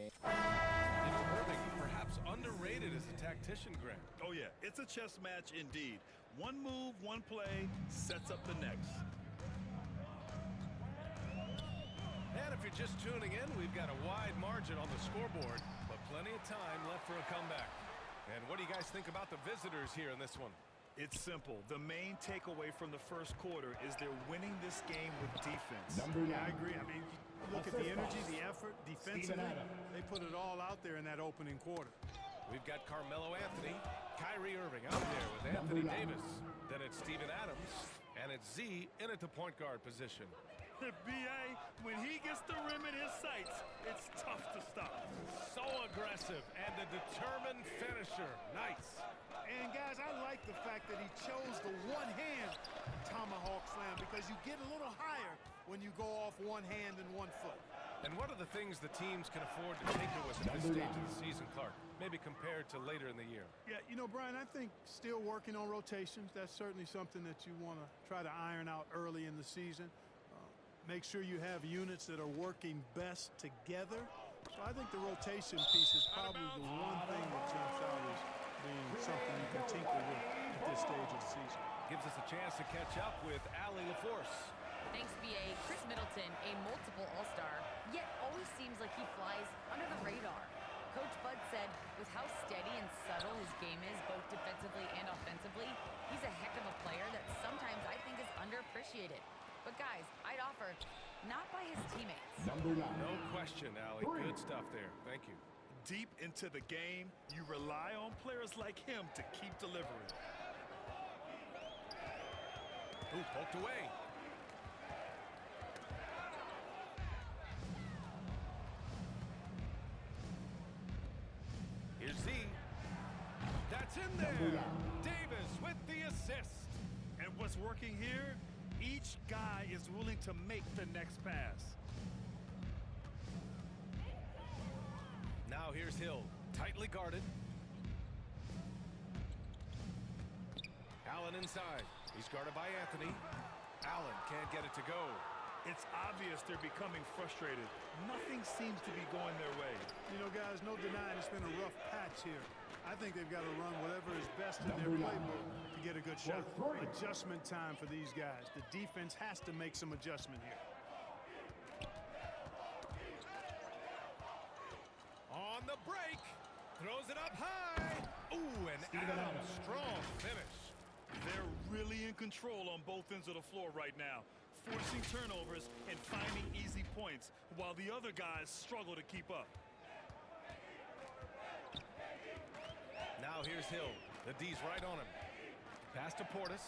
game. Irving, perhaps underrated as a tactician, Greg. Oh, yeah. It's a chess match indeed. One move, one play sets up the next. And if you're just tuning in, we've got a wide margin on the scoreboard, but plenty of time left for a comeback. And what do you guys think about the visitors here in this one? It's simple. The main takeaway from the first quarter is they're winning this game with defense. Yeah, I agree. I mean, look at the energy, the effort, defensively. They put it all out there in that opening quarter. We've got Carmelo Anthony, Kyrie Irving out there with Anthony Davis. Then it's Steven Adams, and it's Z in at the point guard position. B.A., when he gets the rim in his sights, it's tough to stop. So aggressive and a determined finisher. Nice. And, guys, I like the fact that he chose the one-hand tomahawk slam because you get a little higher when you go off one hand and one foot. And what are the things the teams can afford to tinker with at this stage of the season, Clark? Maybe compared to later in the year. Yeah, you know, Brian, I think still working on rotations. That's certainly something that you want to try to iron out early in the season. Make sure you have units that are working best together. So I think the rotation piece is probably the one thing that jumps out as being something you can tinker with at this stage of the season. Gives us a chance to catch up with Allie LaForce. Thanks, B.A. Chris Middleton, a multiple All-Star, yet always seems like he flies under the radar. Coach Bud said with how steady and subtle his game is, both defensively and offensively, he's a heck of a player that sometimes I think is underappreciated. But guys, I'd offer not by his teammates. No question, Allie. Good stuff there. Thank you. Deep into the game, you rely on players like him to keep delivering. Ooh, poked away. Here's Z. That's in there. Davis with the assist. And what's working here? Each guy is willing to make the next pass. Now here's Hill, tightly guarded. Allen inside. He's guarded by Anthony. Allen can't get it to go. It's obvious they're becoming frustrated. Nothing seems to be going their way. You know, guys, no denying it's been a rough patch here. I think they've got to run whatever is best in their playbook to get a good shot. Adjustment time for these guys. The defense has to make some adjustment here. On the break. Throws it up high. Ooh, and Adams, strong finish. They're really in control on both ends of the floor right now, forcing turnovers and finding easy points while the other guys struggle to keep up. Now here's Hill. The D's right on him. Pass to Portis.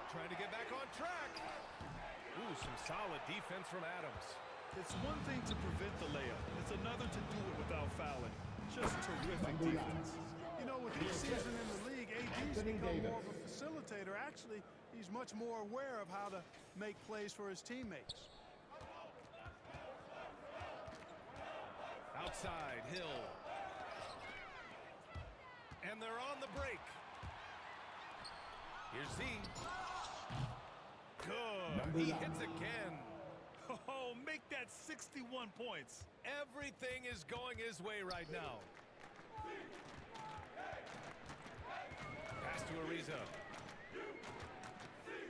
Trying to get back on track. Ooh, some solid defense from Adams. It's one thing to prevent the layup. It's another to do it without fouling. Just terrific defense. You know, with this season in the league, AD's become more of a facilitator. Actually, he's much more aware of how to make plays for his teammates. Outside, Hill. And they're on the break. Here's Z. Good. He hits again. Oh, make that 61 points. Everything is going his way right now. Pass to Ariza.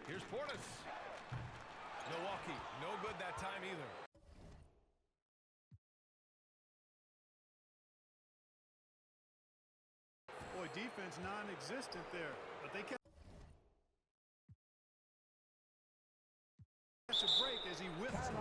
Here's Portis. Milwaukee, no good that time either. Boy, defense non-existent there, but they kept catch a break as he whips him.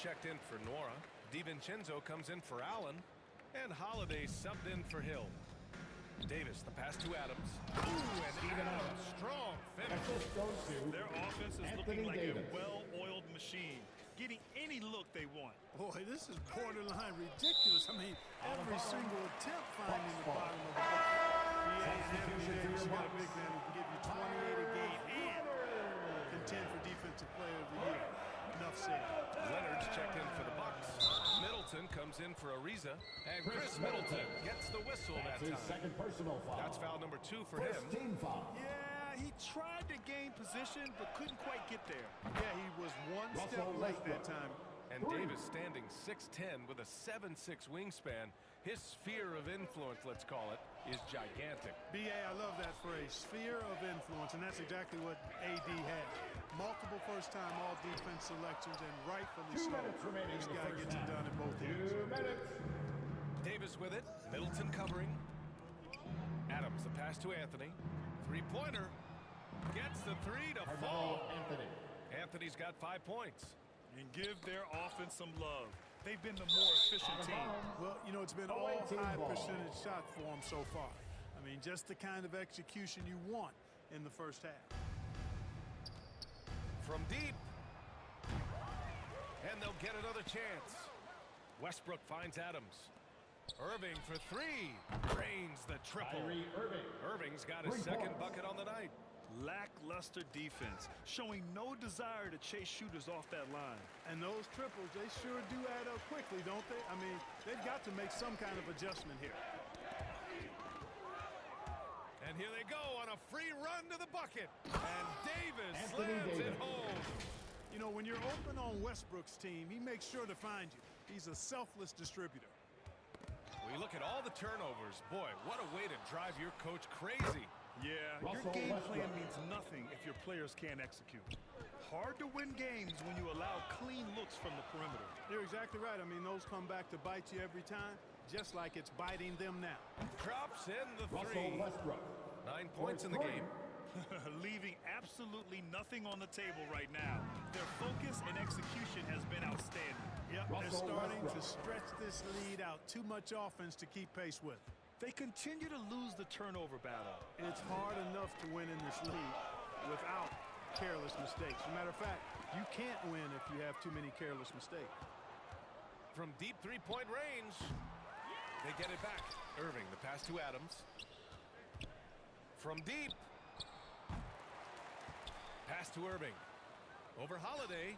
checked in for Nora. DiVincenzo comes in for Allen. And Holiday subbed in for Hill. Davis, the pass to Adams. Ooh, and Adams, strong finish. Their offense is looking like a well-oiled machine, getting any look they want. Boy, this is borderline ridiculous. I mean, every single attempt finding the bottom of the bucket. He ain't Anthony Davis. You got a big man who can give you 28 a game and contend for Defensive Player of the Year. Enough said. Leonard's checked in for the Bucks. Middleton comes in for Ariza, and Chris Middleton gets the whistle that time. Second personal foul. That's foul number 2 for him. Team foul. Yeah, he tried to gain position, but couldn't quite get there. Yeah, he was one step late that time. And Davis standing 6'10" with a 7'6" wingspan. His sphere of influence, let's call it, is gigantic. B.A., I love that phrase, sphere of influence, and that's exactly what A.D. had. Multiple first-time all-defense selections, and rightfully so. This guy gets it done at both ends. 2 minutes. Davis with it. Middleton covering. Adams, the pass to Anthony. Three-pointer. Gets the three to fall. Anthony's got 5 points. And give their offense some love. They've been the more efficient team. Well, you know, it's been all high percentage shots for them so far. I mean, just the kind of execution you want in the first half. From deep. And they'll get another chance. Westbrook finds Adams. Irving for 3. Drains the triple. Irving's got his second bucket on the night. Lackluster defense, showing no desire to chase shooters off that line. And those triples, they sure do add up quickly, don't they? I mean, they've got to make some kind of adjustment here. And here they go on a free run to the bucket. And Davis slams it home. You know, when you're open on Westbrook's team, he makes sure to find you. He's a selfless distributor. We look at all the turnovers. Boy, what a way to drive your coach crazy. Yeah, your game plan means nothing if your players can't execute. Hard to win games when you allow clean looks from the perimeter. You're exactly right. I mean, those come back to bite you every time, just like it's biting them now. Drops in the 3. 9 points in the game. Leaving absolutely nothing on the table right now. Their focus and execution has been outstanding. Yep, they're starting to stretch this lead out. Too much offense to keep pace with. They continue to lose the turnover battle. It's hard enough to win in this league without careless mistakes. As a matter of fact, you can't win if you have too many careless mistakes. From deep three-point range, they get it back. Irving, the pass to Adams. From deep. Pass to Irving. Over Holiday.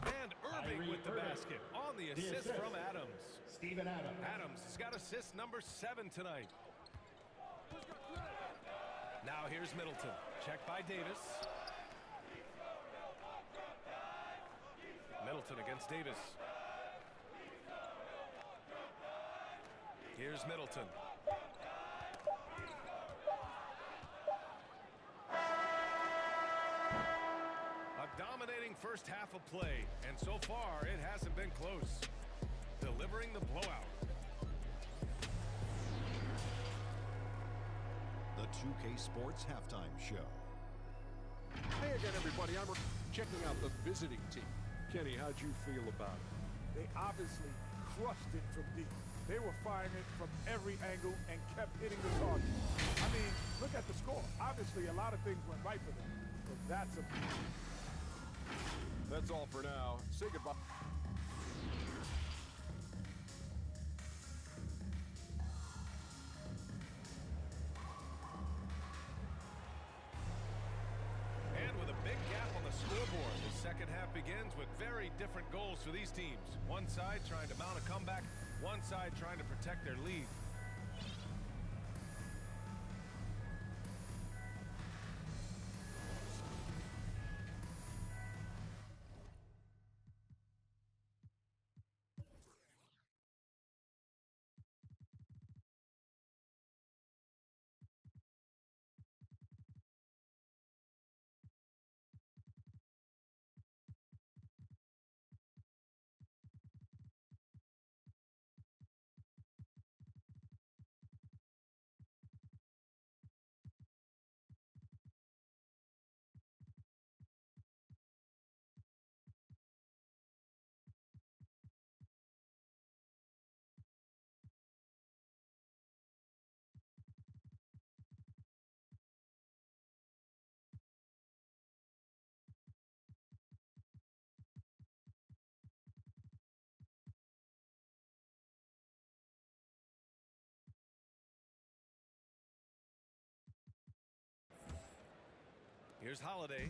And Irving with the basket on the assist from Adams. Adams has got assist number 7 tonight. Now here's Middleton. Checked by Davis. Middleton against Davis. Here's Middleton. A dominating first half of play, and so far it hasn't been close. Delivering the blowout. The 2K Sports Halftime Show. Hey again, everybody. I'm checking out the visiting team. Kenny, how'd you feel about it? They obviously crushed it from deep. They were firing it from every angle and kept hitting the target. I mean, look at the score. Obviously, a lot of things went right for them, but that's a... That's all for now. Say goodbye. And with a big gap on the scoreboard, the second half begins with very different goals for these teams. One side trying to mount a comeback, one side trying to protect their lead. Here's Holiday.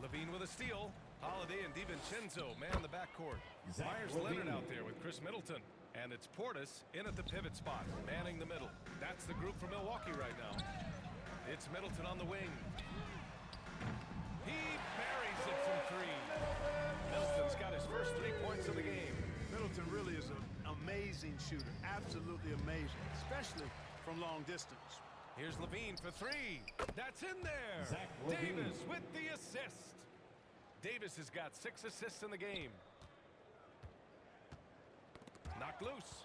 Levine with a steal. Holiday and DiVincenzo man the backcourt. Myers-Leonard out there with Chris Middleton. And it's Portis in at the pivot spot, manning the middle. That's the group for Milwaukee right now. It's Middleton on the wing. He buries it from three. Middleton's got his first 3 points of the game. Middleton really is an amazing shooter. Absolutely amazing, especially from long distance. Here's Levine for three. That's in there. Davis with the assist. Davis has got 6 assists in the game. Knocked loose.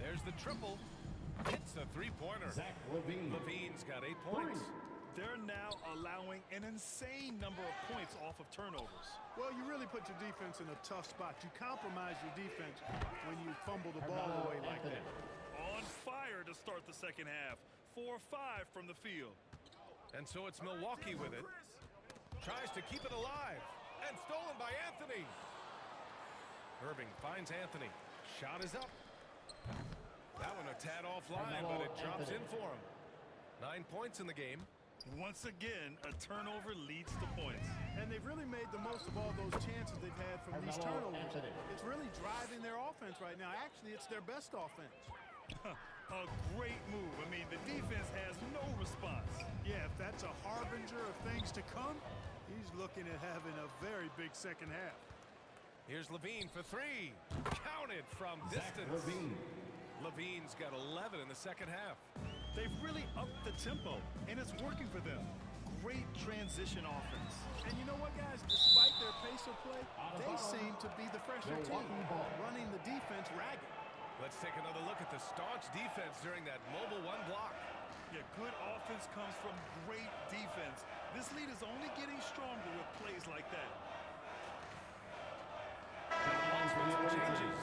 There's the triple. It's a three-pointer. Levine's got 8 points. They're now allowing an insane number of points off of turnovers. Well, you really put your defense in a tough spot. You compromise your defense when you fumble the ball away like that. On fire to start the second half. 4 or 5 from the field. And so it's Milwaukee with it. Tries to keep it alive. And stolen by Anthony. Irving finds Anthony. Shot is up. That one a tad offline, but it drops in for him. 9 points in the game. Once again, a turnover leads to points. And they've really made the most of all those chances they've had from these turnovers. It's really driving their offense right now. Actually, it's their best offense. A great move. I mean, the defense has no response. Yeah, if that's a harbinger of things to come, he's looking at having a very big second half. Here's Levine for three. Counted from distance. Levine's got 11 in the second half. They've really upped the tempo, and it's working for them. Great transition offense. And you know what, guys? Despite their pace of play, they seem to be the fresher team, running the defense ragged. Let's take another look at the staunch defense during that mobile one block. Yeah, good offense comes from great defense. This lead is only getting stronger with plays like that. Changes.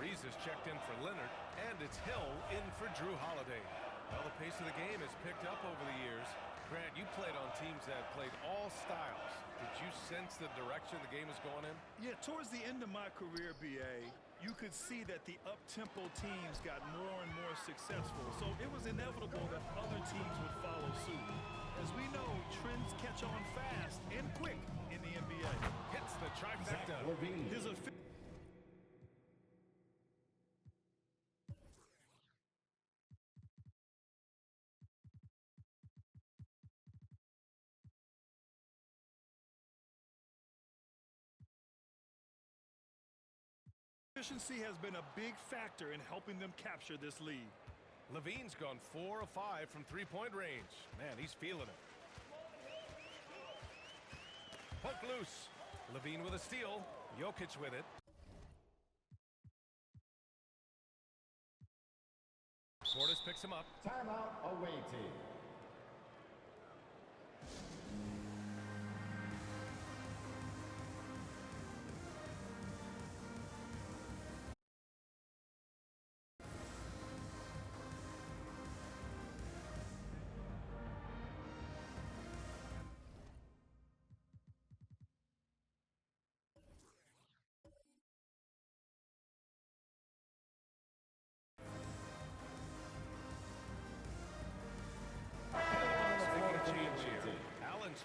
Ariza's checked in for Leonard, and it's Hill in for Drew Holiday. Well, the pace of the game has picked up over the years. Grant, you played on teams that played all styles. Did you sense the direction the game is going in? Yeah, towards the end of my career, BA, you could see that the up-tempo teams got more and more successful. So it was inevitable that other teams would follow suit. As we know, trends catch on fast and quick in the NBA. Hits the trifecta. His efficiency has been a big factor in helping them capture this lead. Levine's gone 4 of 5 from three-point range. Man, he's feeling it. Poke loose. Levine with a steal. Jokic with it. Portis picks him up. Timeout away team.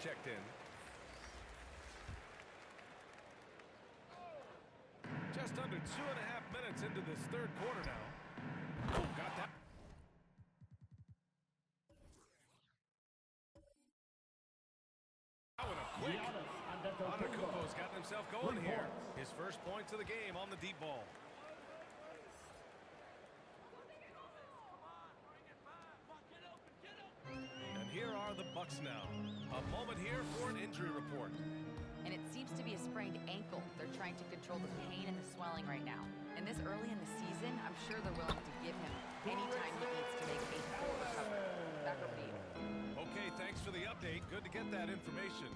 Checked in. Just under 2.5 minutes into this third quarter now. Oh, got that. Oh, and a quick. Antetokounmpo's gotten himself going here. His first points of the game on the deep ball. And here are the Bucks now. A moment here for an injury report. And it seems to be a sprained ankle. They're trying to control the pain and the swelling right now. And this early in the season, I'm sure they're willing to give him any time he needs to make a full recovery. Back over to you. Okay, thanks for the update. Good to get that information.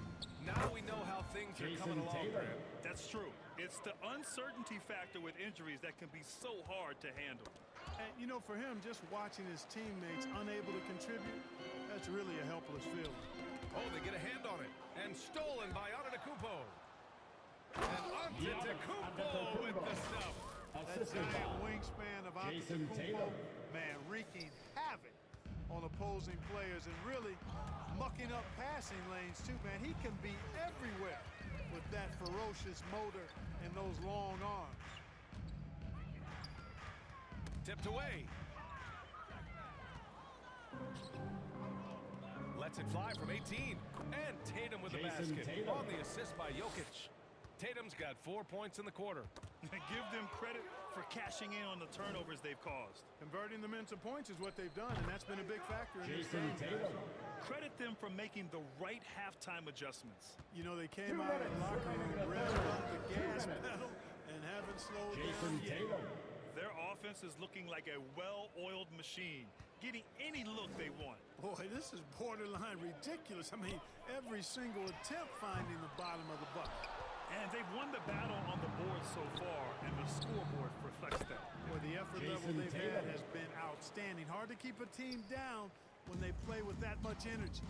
Now we know how things are coming along, Grant. That's true. It's the uncertainty factor with injuries that can be so hard to handle. And, you know, for him, just watching his teammates unable to contribute, that's really a helpless feeling. Oh, they get a hand on it. And stolen by Aotearoa. And Aotearoa with the stuff. That giant wingspan of Aotearoa, man, wreaking havoc on opposing players and really mucking up passing lanes too, man. He can be everywhere with that ferocious motor and those long arms. Tipped away. Lets it fly from 18. And Tatum with the basket on the assist by Jokic. Tatum's got 4 points in the quarter. Give them credit for cashing in on the turnovers they've caused. Converting them into points is what they've done, and that's been a big factor in this game. Credit them for making the right halftime adjustments. You know, they came out in the locker room, revved up the gas pedal, and haven't slowed down yet. Their offense is looking like a well-oiled machine, getting any look they want. Boy, this is borderline ridiculous. I mean, every single attempt finding the bottom of the bucket. And they've won the battle on the board so far, and the scoreboard reflects that. Boy, the effort level they've had has been outstanding. Hard to keep a team down when they play with that much energy.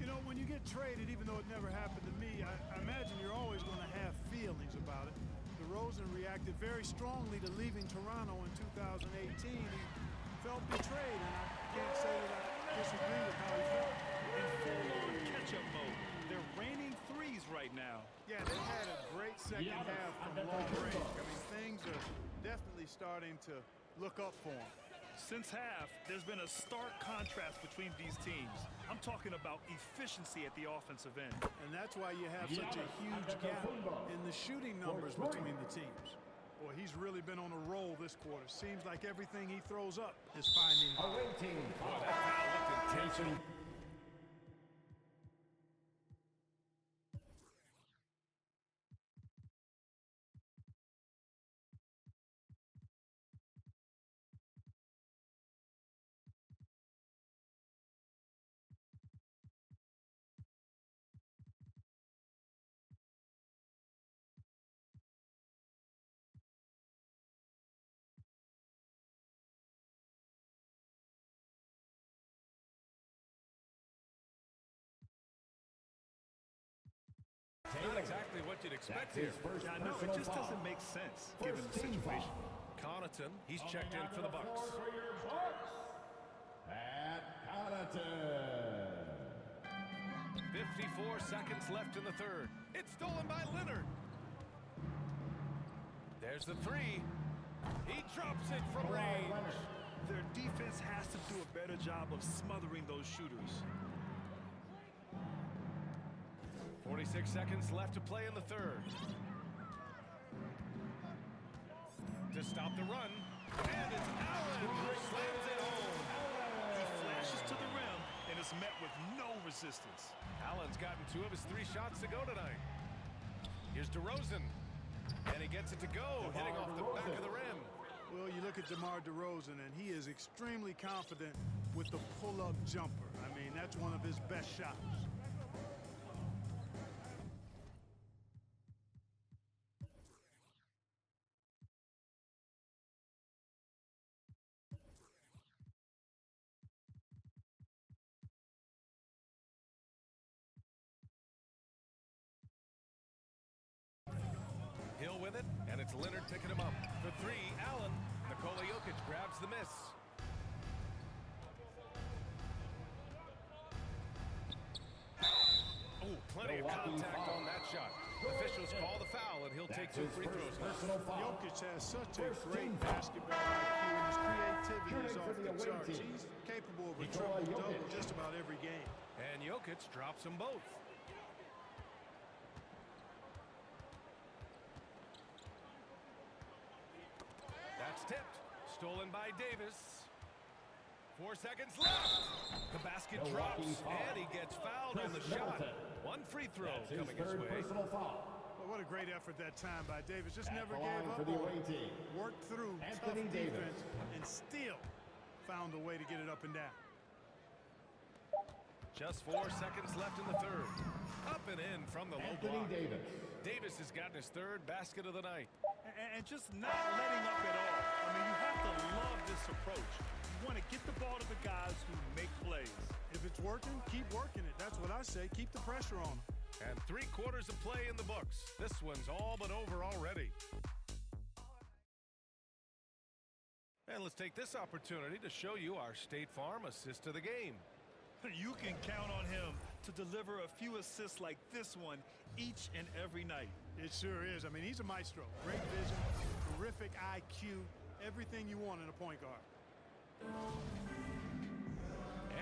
You know, when you get traded, even though it never happened to me, I imagine you're always going to have feelings about it. DeRozan reacted very strongly to leaving Toronto in 2018. He felt betrayed, and I can't say that I disagree with how he felt. In full-on catch-up mode, they're raining threes right now. Yeah, they've had a great second half from long range. I mean, things are definitely starting to look up for them. Since half, there's been a stark contrast between these teams. I'm talking about efficiency at the offensive end. And that's why you have such a huge gap in the shooting numbers between the teams. Boy, he's really been on a roll this quarter. Seems like everything he throws up is finding. Boy, that foul looked intentional. Not exactly what you'd expect here. I know, it just doesn't make sense given the situation. Connaughton, he's checked in for the Bucks. Pat Connaughton. 54 seconds left in the third. It's stolen by Leonard. There's the three. He drops it from range. Their defense has to do a better job of smothering those shooters. 46 seconds left to play in the third. To stop the run, and it's Allen who slams it home. He flashes to the rim and is met with no resistance. Allen's gotten 2 of his 3 shots to go tonight. Here's DeRozan, and he gets it to go, hitting off the back of the rim. Well, you look at DeMar DeRozan, and he is extremely confident with the pull-up jumper. I mean, that's one of his best shots. Hill with it, and it's Leonard picking him up. For 3, Allen. Nikola Jokic grabs the miss. Oh, plenty of contact on that shot. Officials call the foul, and he'll take 2 free throws. Jokic has such a great basketball IQ, and his creativity is off the charts. He's capable of a triple-double just about every game. And Jokic drops them both. That's tipped. Stolen by Davis. 4 seconds left. The basket drops, and he gets fouled on the shot. 1 free throw coming his way. Well, what a great effort that time by Davis. Just never gave up on it. Worked through tough defense and still found a way to get it up and down. Just 4 seconds left in the third. Up and in from the low block. Davis has gotten his 3rd basket of the night. And just not letting up at all. I mean, you have to love this approach. You want to get the ball to the guys who make plays. If it's working, keep working it. That's what I say. Keep the pressure on them. And 3/4 of play in the books. This one's all but over already. And let's take this opportunity to show you our State Farm assist of the game. You can count on him to deliver a few assists like this one each and every night. It sure is. I mean, he's a maestro. Great vision, terrific IQ, everything you want in a point guard.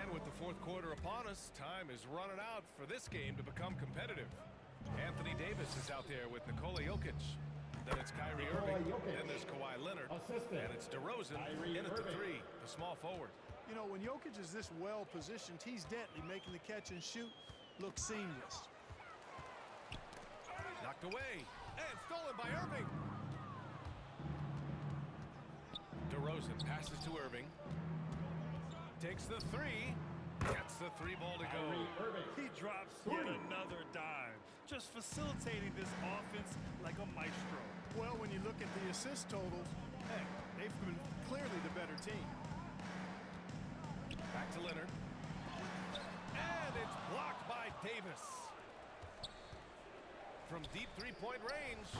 And with the fourth quarter upon us, time is running out for this game to become competitive. Anthony Davis is out there with Nikola Jokic. Then it's Kyrie Irving. Then there's Kawhi Leonard. And it's DeRozan in at the three, the small forward. You know, when Jokic is this well positioned, he's deadly, making the catch and shoot look seamless. Knocked away and stolen by Irving. DeRozan passes to Irving. Takes the three. Gets the three ball to go. He drops yet another dime, just facilitating this offense like a maestro. Well, when you look at the assist totals, hey, they've been clearly the better team. Back to Leonard. And it's blocked by Davis. From deep three-point range.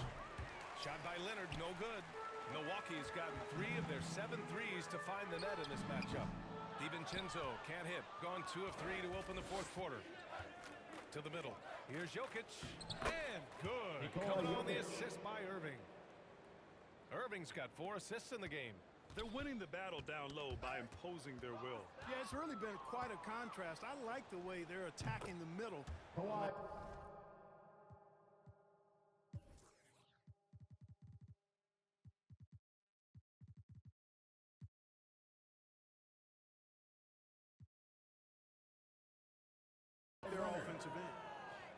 Shot by Leonard, no good. Milwaukee's gotten 3 of their 7 threes to find the net in this matchup. DiVincenzo can't hit. Gone 2 of 3 to open the fourth quarter. To the middle. Here's Jokic. And good. Coming on the assist by Irving. Irving's got 4 assists in the game. They're winning the battle down low by imposing their will. Yeah, it's really been quite a contrast. I like the way they're attacking the middle. Their offensive end.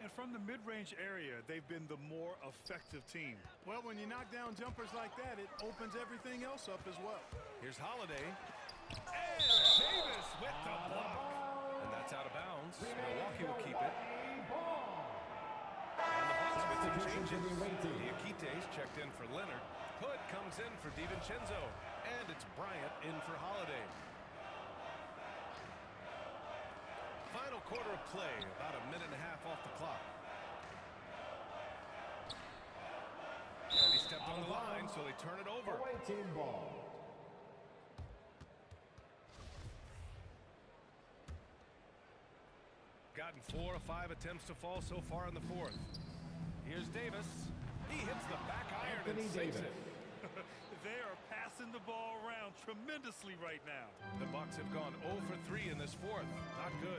And from the mid-range area, they've been the more effective team. Well, when you knock down jumpers like that, it opens everything else up as well. Here's Holiday. And Davis with the block. And that's out of bounds. Milwaukee will keep it. And the Bucks with some changes. Diakites checked in for Leonard. Hood comes in for DiVincenzo. And it's Bryant in for Holiday. Final quarter of play, about a minute and a half off the clock. And he stepped on the line, so they turn it over. Away team ball. Gotten 4 of 5 attempts to fall so far in the fourth. Here's Davis. He hits the back iron and sinks it. They are passing the ball around tremendously right now. The Bucks have gone 0 for 3 in this fourth. Not good.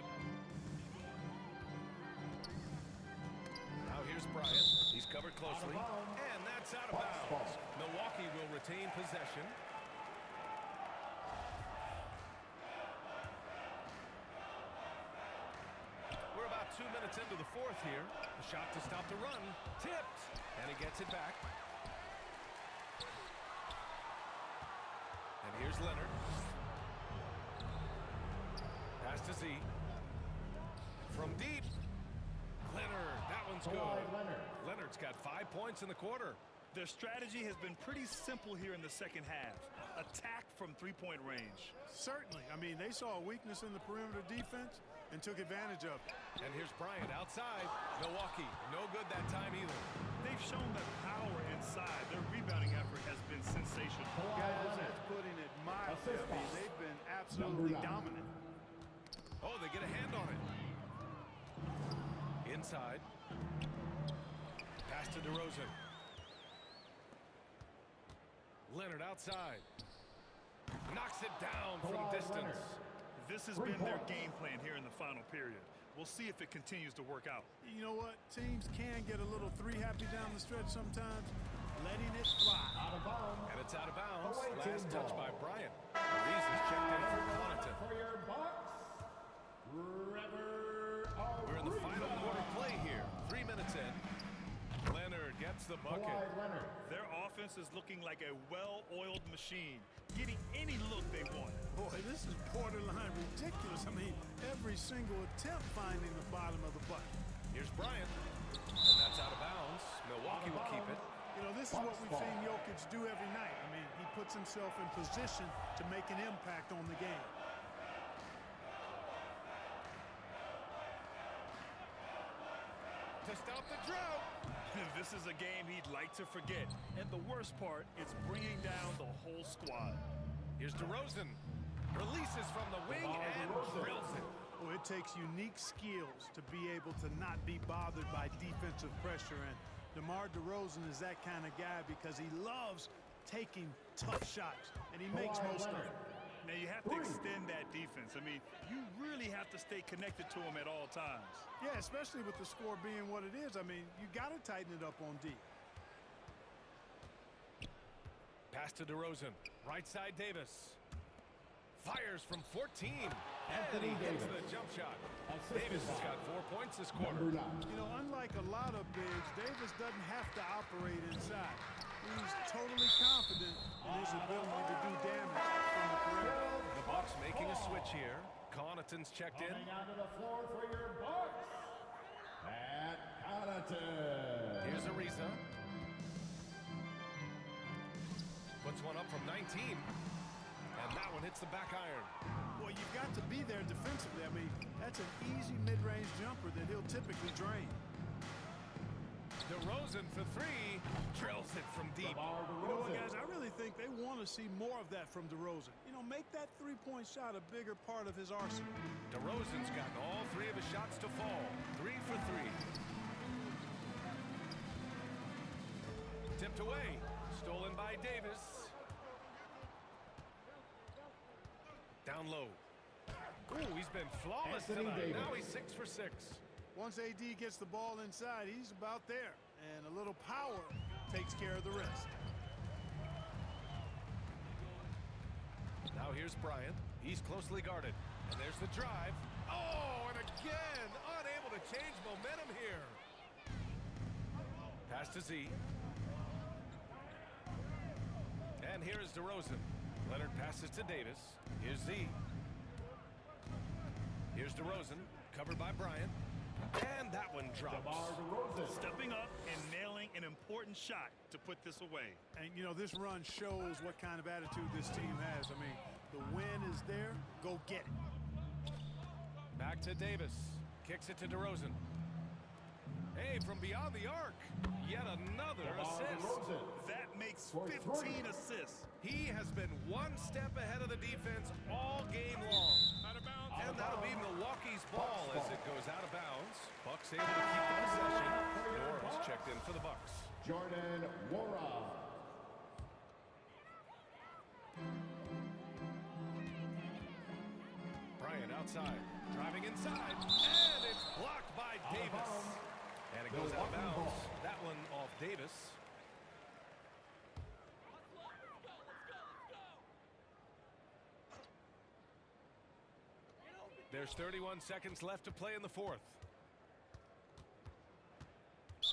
Now here's Bryant. He's covered closely. And that's out of bounds. Milwaukee will retain possession. We're about 2 minutes into the fourth here. A shot to stop the run. Tipped. And he gets it back. And here's Leonard. Pass to Z. From deep. Leonard, that one's good. Leonard's got 5 points in the quarter. Their strategy has been pretty simple here in the second half. Attack from three-point range. Certainly. I mean, they saw a weakness in the perimeter defense and took advantage of it. And here's Bryant outside. Milwaukee, no good that time either. They've shown that power inside. Their rebounding effort has been sensational. Guys, that's putting it mildly. I mean, they've been absolutely dominant. Oh, they get a hand on it. Inside. Pass to DeRozan. Leonard outside. Knocks it down from distance. This has been their game plan here in the final period. We'll see if it continues to work out. You know what? Teams can get a little three-happy down the stretch sometimes. Letting it fly. Out of bounds. And it's out of bounds. Away Last team touch ball. by Bryant. Reese is checked in for Connaughton. For your Bucks, We're in the final quarter play here. 3 minutes in. Leonard gets the bucket. Their offense is looking like a well-oiled machine, getting any look they want. Boy, this is borderline ridiculous. I mean, every single attempt finding the bottom of the bucket. Here's Bryant. And that's out of bounds. Milwaukee will keep it. You know, this is what we've seen Jokic do every night. I mean, he puts himself in position to make an impact on the game. To stop the drought. This is a game he'd like to forget. And the worst part, it's bringing down the whole squad. Here's DeRozan. Releases from the wing and drills it. Well, it takes unique skills to be able to not be bothered by defensive pressure. And DeMar DeRozan is that kind of guy because he loves taking tough shots, and he makes most of them. Now, you have to extend that defense. I mean, you really have to stay connected to him at all times. Yeah, especially with the score being what it is. I mean, you got to tighten it up on D. Pass to DeRozan. Right side Davis. Fires from 14. And he hits the jump shot. Davis has got 4 points this quarter. You know, unlike a lot of bigs, Davis doesn't have to operate inside. He's totally confident in his ability to do damage from the perimeter. The Bucks making a switch here. Connaughton's checked in. Coming onto the floor for your Bucks, Pat Connaughton. Here's Ariza. Puts one up from 19. And that one hits the back iron. Well, you've got to be there defensively. I mean, that's an easy mid-range jumper that he'll typically drain. DeRozan for three. Drills it from deep. You know what, guys? I really think they want to see more of that from DeRozan. You know, make that three-point shot a bigger part of his arsenal. DeRozan's gotten all 3 of his shots to fall. 3 for 3. Tipped away. Stolen by Davis. Down low. Ooh, he's been flawless tonight. Now he's 6 for 6. Once AD gets the ball inside, he's about there. And a little power takes care of the rest. Now here's Bryant. He's closely guarded. And there's the drive. Oh, and again, unable to change momentum here. Pass to Z. And here is DeRozan. Leonard passes to Davis. Here's Z. Here's DeRozan, covered by Bryant. And that one drops. Stepping up and nailing an important shot to put this away. And, you know, this run shows what kind of attitude this team has. I mean, the win is there. Go get it. Back to Davis. Kicks it to DeRozan. Hey, from beyond the arc. Yet another assist. That makes 15 assists. He has been 1 step ahead of the defense all game long. And that'll be Milwaukee's ball as it goes out of bounds. Bucks able to keep the possession. Norris checked in for the Bucks. Jordan Wara. Bryant outside. Driving inside. And it's blocked by Davis. And it goes out of bounds. That one off Davis. There's 31 seconds left to play in the 4th.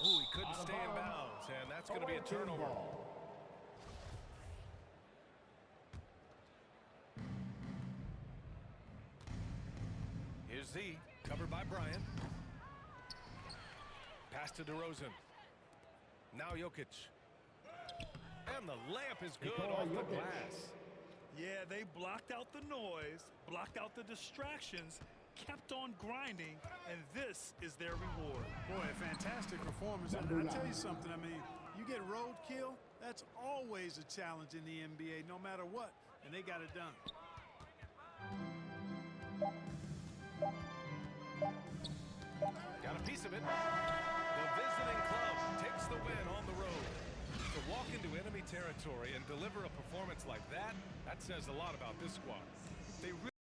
Oh, he couldn't stay in bounds, and that's going to be a turnover. Here's Z, covered by Bryant. Pass to DeRozan. Now Jokic. And the layup is good off the glass. Yeah, they blocked out the noise, blocked out the distractions, kept on grinding, and this is their reward. Boy, a fantastic performance. And I'll tell you something, I mean, you get roadkill, that's always a challenge in the NBA, no matter what, and they got it done. Got a piece of it. The visiting club takes the win on the road. To walk into enemy territory and deliver a performance like that, that says a lot about this squad. They really